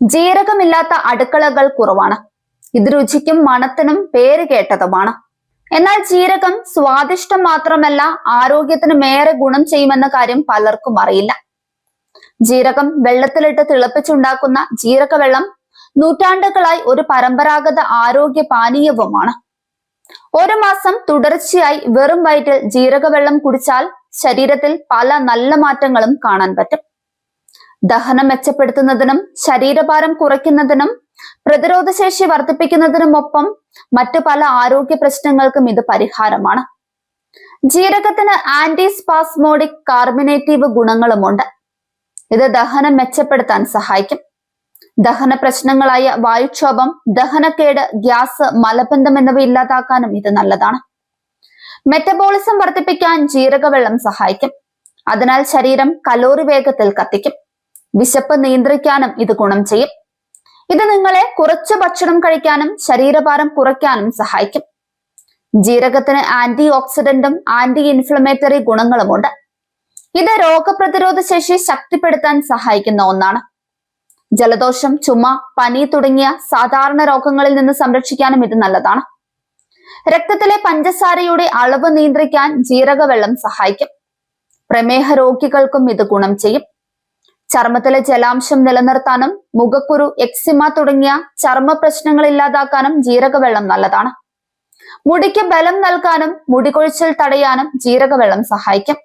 ജീരകമില്ലാത്ത അടുക്കളകൾ കുറവാണ്. ഇത് രുചിക്കും മണത്തിനും പേര് കേട്ടതുമാണ്. എന്നാൽ ജീരകം സ്വാദിഷ്ടം മാത്രമല്ല, ആരോഗ്യത്തിന് ഏറെ ഗുണം ചെയ്യുമെന്ന കാര്യം പലർക്കും അറിയില്ല. ജീരകം വെള്ളത്തിലിട്ട് തിളപ്പിച്ചുണ്ടാക്കുന്ന ജീരകവെള്ളം നൂറ്റാണ്ടുകളായി ഒരു പരമ്പരാഗത ആരോഗ്യ പാനീയവുമാണ്. ഒരു മാസം തുടർച്ചയായി വെറും വയറ്റിൽ ജീരകവെള്ളം കുടിച്ചാൽ ശരീരത്തിൽ പല നല്ല മാറ്റങ്ങളും കാണാൻ പറ്റും. ദഹനം മെച്ചപ്പെടുത്തുന്നതിനും ശരീരഭാരം കുറയ്ക്കുന്നതിനും പ്രതിരോധശേഷി വർദ്ധിപ്പിക്കുന്നതിനുമൊപ്പം മറ്റു പല ആരോഗ്യ പ്രശ്നങ്ങൾക്കും ഇത് പരിഹാരമാണ്. ജീരകത്തിന് ആന്റിസ്പാസ്മോഡിക് കാർബിനേറ്റീവ് ഗുണങ്ങളുമുണ്ട്. ഇത് ദഹനം മെച്ചപ്പെടുത്താൻ സഹായിക്കും. ദഹന പ്രശ്നങ്ങളായ വായുക്ഷോഭം, ദഹനക്കേട്, ഗ്യാസ്, മലബന്ധം എന്നിവ ഇല്ലാതാക്കാനും ഇത് നല്ലതാണ്. മെറ്റബോളിസം വർദ്ധിപ്പിക്കാൻ ജീരകവെള്ളം സഹായിക്കും. അതിനാൽ ശരീരം കലോറി വേഗത്തിൽ കത്തിക്കും. വിശപ്പ് നിയന്ത്രിക്കാനും ഇത് ഗുണം ചെയ്യും. ഇത് നിങ്ങളെ കുറച്ച് ഭക്ഷണം കഴിക്കാനും ശരീരഭാരം കുറയ്ക്കാനും സഹായിക്കും. ജീരകത്തിന് ആന്റി ഓക്സിഡന്റും ആന്റി ഇൻഫ്ലമേറ്ററി ഗുണങ്ങളുമുണ്ട്. ഇത് രോഗപ്രതിരോധ ശേഷി ശക്തിപ്പെടുത്താൻ സഹായിക്കുന്ന ഒന്നാണ്. ജലദോഷം, ചുമ, പനി തുടങ്ങിയ സാധാരണ രോഗങ്ങളിൽ നിന്ന് സംരക്ഷിക്കാനും ഇത് നല്ലതാണ്. രക്തത്തിലെ പഞ്ചസാരയുടെ അളവ് നിയന്ത്രിക്കാൻ ജീരകവെള്ളം സഹായിക്കും. പ്രമേഹ രോഗികൾക്കും ഇത് ഗുണം ചെയ്യും. ചർമ്മത്തിലെ ജലാംശം നിലനിർത്താനും മുഖക്കുരു, എക്സിമ തുടങ്ങിയ ചർമ്മ പ്രശ്നങ്ങൾ ഇല്ലാതാക്കാനും ജീരകവെള്ളം നല്ലതാണ്. മുടിക്ക് ബലം നൽകാനും മുടികൊഴിച്ചിൽ തടയാനും ജീരകവെള്ളം സഹായിക്കും.